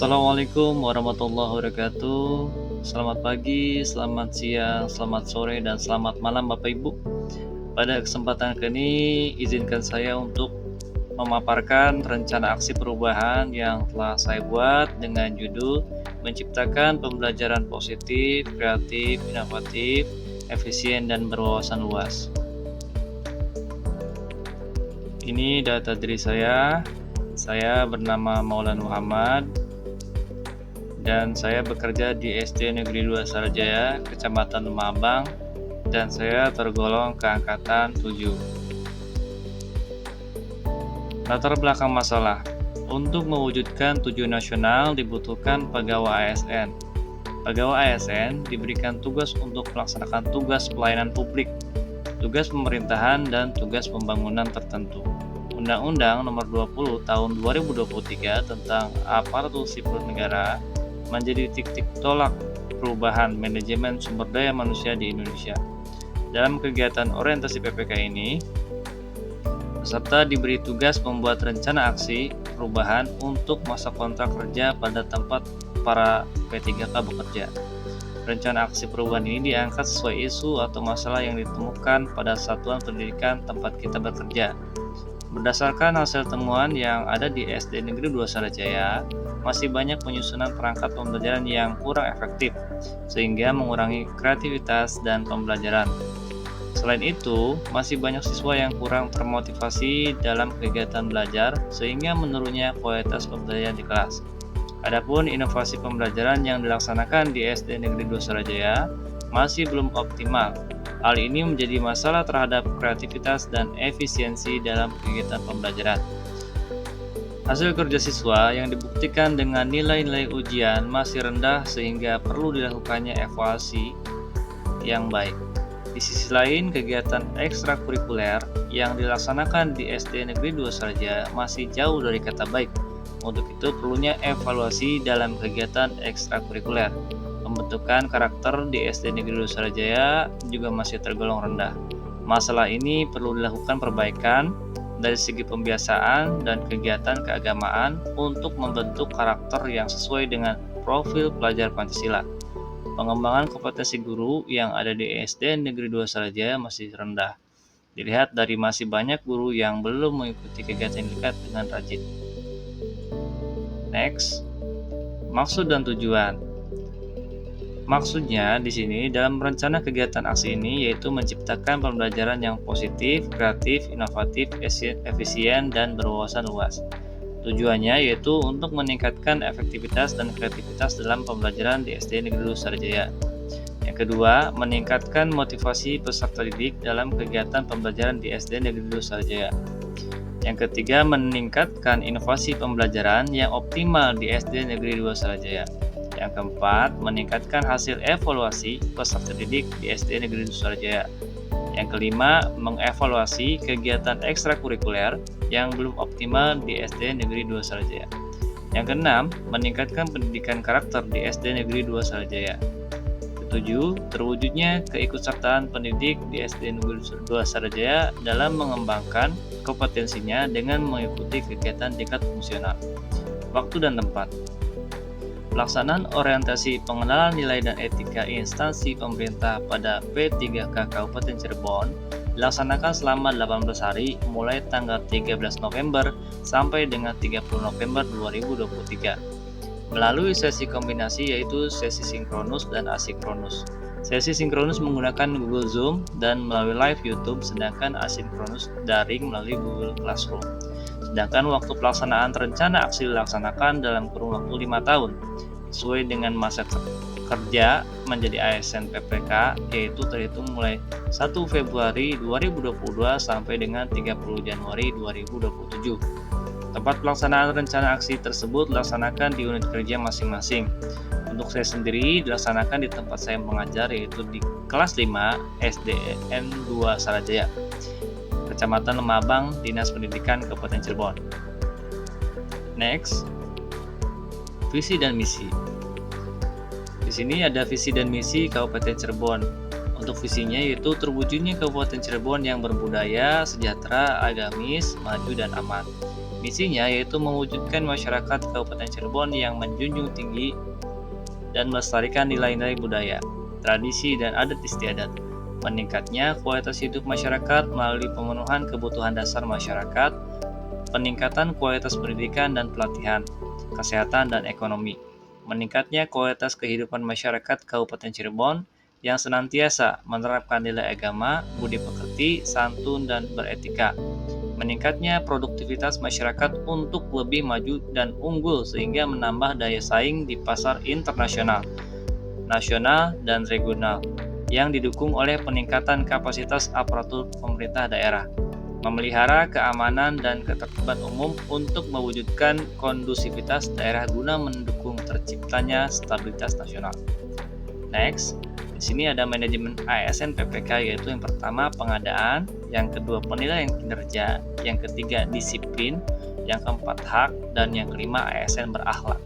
Assalamualaikum warahmatullahi wabarakatuh. Selamat pagi, selamat siang, selamat sore, dan selamat malam Bapak Ibu. Pada kesempatan kali ini, izinkan saya untuk memaparkan rencana aksi perubahan yang telah saya buat dengan judul Menciptakan Pembelajaran Positif, Kreatif, Inovatif, Efisien, dan Berwawasan Luas. Ini data diri saya. Saya bernama Maulana Muhammad dan saya bekerja di SD Negeri 2 Sarajaya, Kecamatan Lumabang, dan saya tergolong ke angkatan 7. Latar belakang masalah. Untuk mewujudkan tujuan nasional dibutuhkan pegawai ASN. Pegawai ASN diberikan tugas untuk melaksanakan tugas pelayanan publik, tugas pemerintahan, dan tugas pembangunan tertentu. Undang-Undang Nomor 20 Tahun 2023 tentang Aparatur Sipil Negara menjadi titik tolak perubahan manajemen sumber daya manusia di Indonesia. Dalam kegiatan orientasi PPK ini, peserta diberi tugas membuat rencana aksi perubahan untuk masa kontrak kerja pada tempat para P3K bekerja. Rencana aksi perubahan ini diangkat sesuai isu atau masalah yang ditemukan pada satuan pendidikan tempat kita bekerja. Berdasarkan hasil temuan yang ada di SD Negeri 2 Sarajaya, masih banyak penyusunan perangkat pembelajaran yang kurang efektif, sehingga mengurangi kreativitas dan pembelajaran. Selain itu, masih banyak siswa yang kurang termotivasi dalam kegiatan belajar, sehingga menurunnya kualitas pembelajaran di kelas. Adapun inovasi pembelajaran yang dilaksanakan di SD Negeri 2 Sarajaya masih belum optimal. Hal ini menjadi masalah terhadap kreativitas dan efisiensi dalam kegiatan pembelajaran. Hasil kerja siswa yang dibuktikan dengan nilai-nilai ujian masih rendah sehingga perlu dilakukannya evaluasi yang baik. Di sisi lain, kegiatan ekstrakurikuler yang dilaksanakan di SD Negeri 2 Sarajaya masih jauh dari kata baik. Untuk itu perlunya evaluasi dalam kegiatan ekstrakurikuler. Pembentukan karakter di SD Negeri 2 Sarajaya juga masih tergolong rendah. Masalah ini perlu dilakukan perbaikan dari segi pembiasaan dan kegiatan keagamaan untuk membentuk karakter yang sesuai dengan profil pelajar Pancasila. Pengembangan kompetensi guru yang ada di SD Negeri 2 Sarajaya masih rendah. Dilihat dari masih banyak guru yang belum mengikuti kegiatan dekat dengan rajin. Next, maksud dan tujuan. Maksudnya di sini dalam rencana kegiatan aksi ini yaitu menciptakan pembelajaran yang positif, kreatif, inovatif, efisien, dan berwawasan luas. Tujuannya yaitu untuk meningkatkan efektivitas dan kreativitas dalam pembelajaran di SD Negeri 2 Sarajaya. Yang kedua, meningkatkan motivasi peserta didik dalam kegiatan pembelajaran di SD Negeri 2 Sarajaya. Yang ketiga, meningkatkan inovasi pembelajaran yang optimal di SD Negeri 2 Sarajaya. Yang keempat, meningkatkan hasil evaluasi peserta didik di SD Negeri 2 Sarajaya. Yang kelima, mengevaluasi kegiatan ekstrakurikuler yang belum optimal di SD Negeri 2 Sarajaya. Yang keenam, meningkatkan pendidikan karakter di SD Negeri 2 Sarajaya. Ketujuh, terwujudnya keikutsertaan pendidik di SD Negeri 2 Sarajaya dalam mengembangkan kompetensinya dengan mengikuti kegiatan tingkat fungsional. Waktu dan tempat. Pelaksanaan orientasi pengenalan nilai dan etika instansi pemerintah pada P3K Kabupaten Cirebon dilaksanakan selama 18 hari mulai tanggal 13 November sampai dengan 30 November 2023 melalui sesi kombinasi yaitu sesi sinkronus dan asinkronus. Sesi sinkronus menggunakan Google Zoom dan melalui live YouTube, sedangkan asinkronus daring melalui Google Classroom. Sedangkan waktu pelaksanaan rencana aksi dilaksanakan dalam kurun waktu 5 tahun, sesuai dengan masa kerja menjadi ASN PPK, yaitu terhitung mulai 1 Februari 2022 sampai dengan 30 Januari 2027. Tempat pelaksanaan rencana aksi tersebut dilaksanakan di unit kerja masing-masing. Untuk saya sendiri dilaksanakan di tempat saya mengajar, yaitu di kelas 5 SDN 2 Sarajaya, Kecamatan Lumabang, Dinas Pendidikan Kabupaten Cirebon. Next, visi dan misi. Di sini ada visi dan misi Kabupaten Cirebon. Untuk visinya yaitu terwujudnya Kabupaten Cirebon yang berbudaya, sejahtera, agamis, maju, dan aman. Misinya yaitu mewujudkan masyarakat Kabupaten Cirebon yang menjunjung tinggi dan melestarikan nilai-nilai budaya, tradisi, dan adat istiadat. Meningkatnya kualitas hidup masyarakat melalui pemenuhan kebutuhan dasar masyarakat, peningkatan kualitas pendidikan dan pelatihan, kesehatan, dan ekonomi. Meningkatnya kualitas kehidupan masyarakat Kabupaten Cirebon yang senantiasa menerapkan nilai agama, budi pekerti, santun, dan beretika. Meningkatnya produktivitas masyarakat untuk lebih maju dan unggul sehingga menambah daya saing di pasar internasional, nasional, dan regional yang didukung oleh peningkatan kapasitas aparatur pemerintah daerah, memelihara keamanan dan ketertiban umum untuk mewujudkan kondusivitas daerah guna mendukung terciptanya stabilitas nasional. Next, di sini ada manajemen ASN PPK, yaitu yang pertama pengadaan, yang kedua penilaian kinerja, yang ketiga disiplin, yang keempat hak, dan yang kelima ASN berakhlak.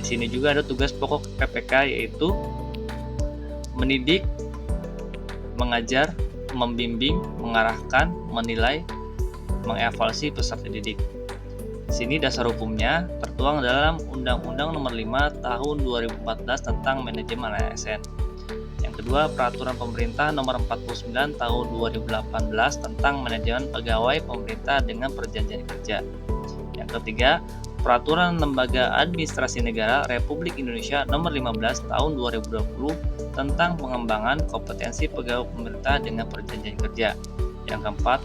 Di sini juga ada tugas pokok PPK, yaitu mendidik, mengajar, membimbing, mengarahkan, menilai, mengevaluasi peserta didik. Di sini dasar hukumnya tertuang dalam Undang-Undang Nomor 5 Tahun 2014 tentang Manajemen ASN. Yang kedua, Peraturan Pemerintah Nomor 49 Tahun 2018 tentang Manajemen Pegawai Pemerintah dengan Perjanjian Kerja. Yang ketiga, Peraturan Lembaga Administrasi Negara Republik Indonesia Nomor 15 Tahun 2020 tentang pengembangan kompetensi pegawai pemerintah dengan Perjanjian Kerja. Yang keempat,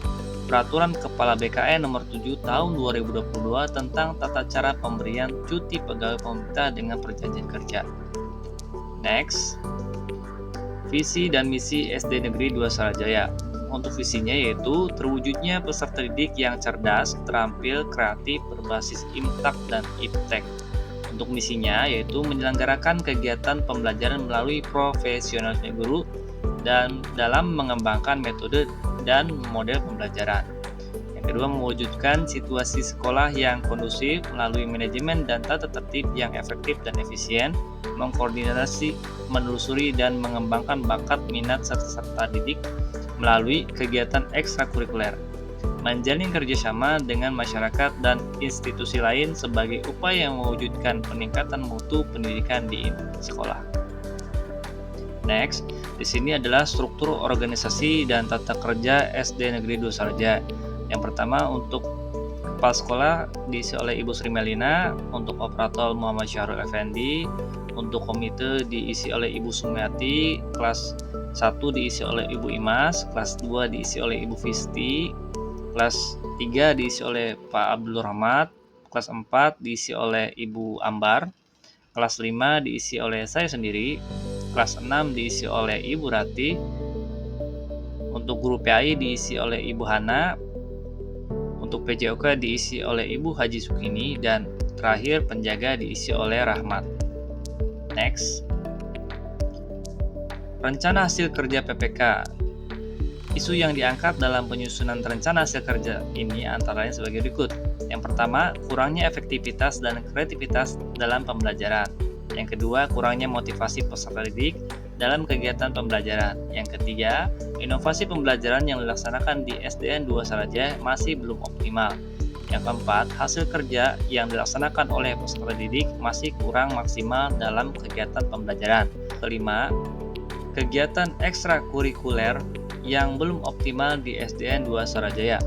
Peraturan Kepala BKN Nomor 7 Tahun 2022 tentang tata cara pemberian cuti pegawai pemerintah dengan Perjanjian Kerja. Next, visi dan misi SD Negeri 2 Sarajaya. Untuk visinya yaitu terwujudnya peserta didik yang cerdas, terampil, kreatif, berbasis IMTAK dan IPTEK. Untuk misinya yaitu menyelenggarakan kegiatan pembelajaran melalui profesionalisme guru dan dalam mengembangkan metode dan model pembelajaran. Yang kedua, mewujudkan situasi sekolah yang kondusif melalui manajemen dan tata tertib yang efektif dan efisien, mengkoordinasi, menelusuri, dan mengembangkan bakat minat serta didik melalui kegiatan ekstrakurikuler, menjalin kerjasama dengan masyarakat dan institusi lain sebagai upaya mewujudkan peningkatan mutu pendidikan di sekolah. Next, di sini adalah struktur organisasi dan tata kerja SD Negeri 2 Sarajaya. Yang pertama, untuk kepala sekolah diisi oleh Ibu Sri Melina, untuk operator Muhammad Syahrul Effendi, untuk komite diisi oleh Ibu Sumiati, kelas 1 diisi oleh Ibu Imas, kelas 2 diisi oleh Ibu Fisti, kelas 3 diisi oleh Pak Abdul Rahmat, kelas 4 diisi oleh Ibu Ambar, kelas 5 diisi oleh saya sendiri, kelas 6 diisi oleh Ibu Rati, untuk guru PAI diisi oleh Ibu Hana, untuk PJOK diisi oleh Ibu Haji Sukini, dan terakhir penjaga diisi oleh Rahmat. Next, rencana hasil kerja PPK. Isu yang diangkat dalam penyusunan rencana hasil kerja ini antara lain sebagai berikut. Yang pertama, kurangnya efektivitas dan kreativitas dalam pembelajaran. Yang kedua, kurangnya motivasi peserta didik dalam kegiatan pembelajaran. Yang ketiga, inovasi pembelajaran yang dilaksanakan di SDN 2 Sarajaya masih belum optimal. Yang keempat, hasil kerja yang dilaksanakan oleh peserta didik masih kurang maksimal dalam kegiatan pembelajaran. Kelima, kegiatan ekstrakurikuler yang belum optimal di SDN 2 Sarajaya.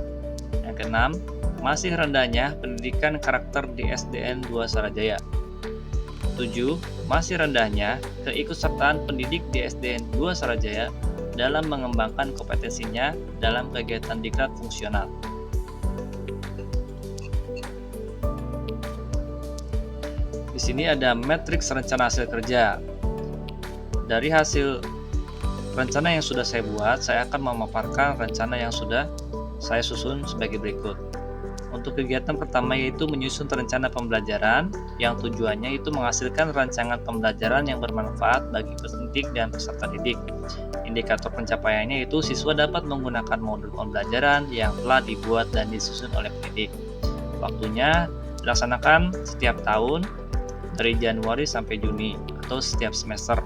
Yang keenam, masih rendahnya pendidikan karakter di SDN 2 Sarajaya. 7. Masih rendahnya keikutsertaan pendidik di SDN 2 Sarajaya dalam mengembangkan kompetensinya dalam kegiatan diklat fungsional. Di sini ada matriks rencana hasil kerja. Dari hasil rencana yang sudah saya buat, saya akan memaparkan rencana yang sudah saya susun sebagai berikut. Untuk kegiatan pertama yaitu menyusun rencana pembelajaran yang tujuannya itu menghasilkan rancangan pembelajaran yang bermanfaat bagi pendidik dan peserta didik. Indikator pencapaiannya itu siswa dapat menggunakan modul pembelajaran yang telah dibuat dan disusun oleh pendidik. Waktunya dilaksanakan setiap tahun dari Januari sampai Juni atau setiap semester.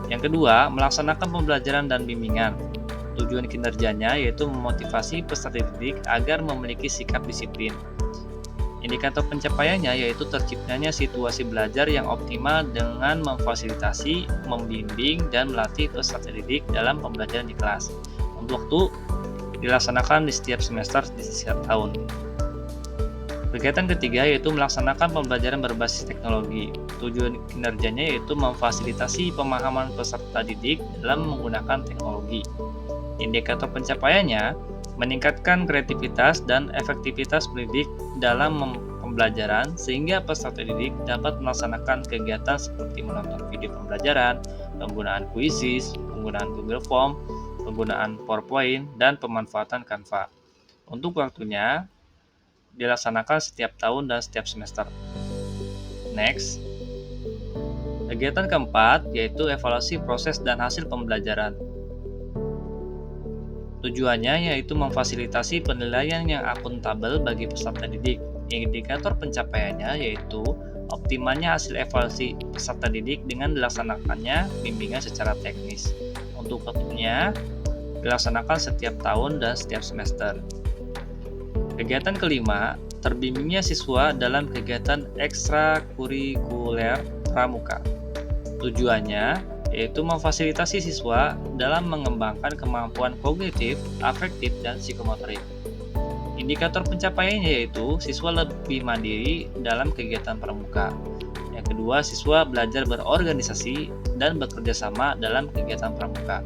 Yang kedua, melaksanakan pembelajaran dan bimbingan. Tujuan kinerjanya yaitu memotivasi peserta didik agar memiliki sikap disiplin. Indikator pencapaiannya yaitu terciptanya situasi belajar yang optimal dengan memfasilitasi, membimbing, dan melatih peserta didik dalam pembelajaran di kelas. Untuk waktu dilaksanakan di setiap semester di setiap tahun. Kegiatan ketiga yaitu melaksanakan pembelajaran berbasis teknologi. Tujuan kinerjanya yaitu memfasilitasi pemahaman peserta didik dalam menggunakan teknologi. Indikator pencapaiannya meningkatkan kreativitas dan efektivitas pendidik dalam pembelajaran sehingga peserta didik dapat melaksanakan kegiatan seperti menonton video pembelajaran, penggunaan quizzes, penggunaan Google Form, penggunaan PowerPoint, dan pemanfaatan Canva. Untuk waktunya dilaksanakan setiap tahun dan setiap semester. Next, kegiatan keempat yaitu evaluasi proses dan hasil pembelajaran. Tujuannya yaitu memfasilitasi penilaian yang akuntabel bagi peserta didik. Indikator pencapaiannya yaitu optimalnya hasil evaluasi peserta didik dengan dilaksanakannya bimbingan secara teknis. Untuk waktunya dilaksanakan setiap tahun dan setiap semester. Kegiatan kelima, terbimbingnya siswa dalam kegiatan ekstrakurikuler pramuka. Tujuannya yaitu memfasilitasi siswa dalam mengembangkan kemampuan kognitif, afektif, dan psikomotorik. Indikator pencapaiannya yaitu siswa lebih mandiri dalam kegiatan pramuka. Yang kedua, siswa belajar berorganisasi dan bekerja sama dalam kegiatan pramuka.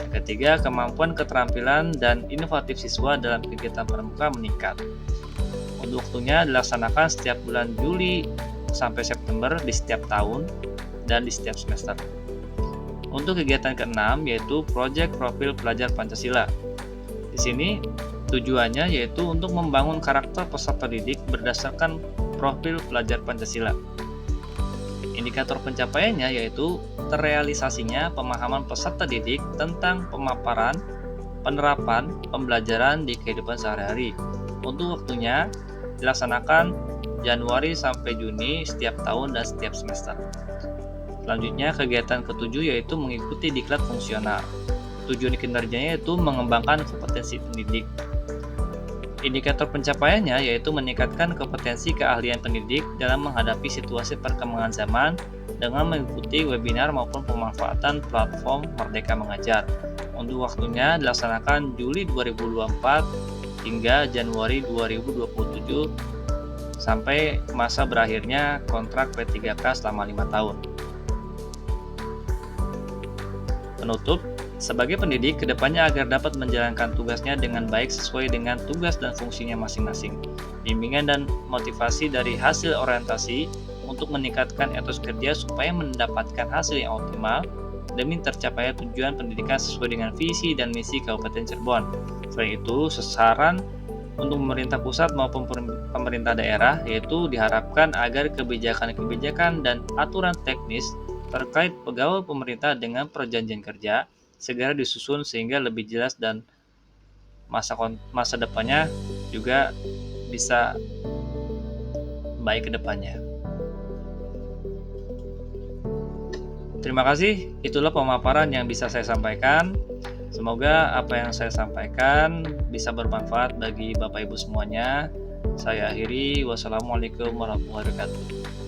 Yang ketiga, kemampuan keterampilan dan inovatif siswa dalam kegiatan pramuka meningkat. Untuk waktunya dilaksanakan setiap bulan Juli sampai September di setiap tahun dan di setiap semester. Untuk kegiatan keenam yaitu proyek profil pelajar Pancasila. Di sini tujuannya yaitu untuk membangun karakter peserta didik berdasarkan profil pelajar Pancasila. Indikator pencapaiannya yaitu terrealisasinya pemahaman peserta didik tentang pemaparan, penerapan, pembelajaran di kehidupan sehari-hari. Untuk waktunya dilaksanakan Januari sampai Juni setiap tahun dan setiap semester. Selanjutnya, kegiatan ketujuh yaitu mengikuti diklat fungsional. Tujuan kinerjanya yaitu mengembangkan kompetensi pendidik. Indikator pencapaiannya yaitu meningkatkan kompetensi keahlian pendidik dalam menghadapi situasi perkembangan zaman dengan mengikuti webinar maupun pemanfaatan platform Merdeka Mengajar. Untuk waktunya dilaksanakan Juli 2024 hingga Januari 2027 sampai masa berakhirnya kontrak P3K selama 5 tahun. Penutup, sebagai pendidik, kedepannya agar dapat menjalankan tugasnya dengan baik sesuai dengan tugas dan fungsinya masing-masing. Bimbingan dan motivasi dari hasil orientasi untuk meningkatkan etos kerja supaya mendapatkan hasil yang optimal demi tercapainya tujuan pendidikan sesuai dengan visi dan misi Kabupaten Cirebon. Selain itu, sasaran untuk pemerintah pusat maupun pemerintah daerah yaitu diharapkan agar kebijakan-kebijakan dan aturan teknis terkait pegawai pemerintah dengan perjanjian kerja segera disusun sehingga lebih jelas dan masa depannya juga bisa baik ke depannya. Terima kasih, itulah pemaparan yang bisa saya sampaikan. Semoga apa yang saya sampaikan bisa bermanfaat bagi Bapak Ibu semuanya. Saya akhiri, wassalamualaikum warahmatullahi wabarakatuh.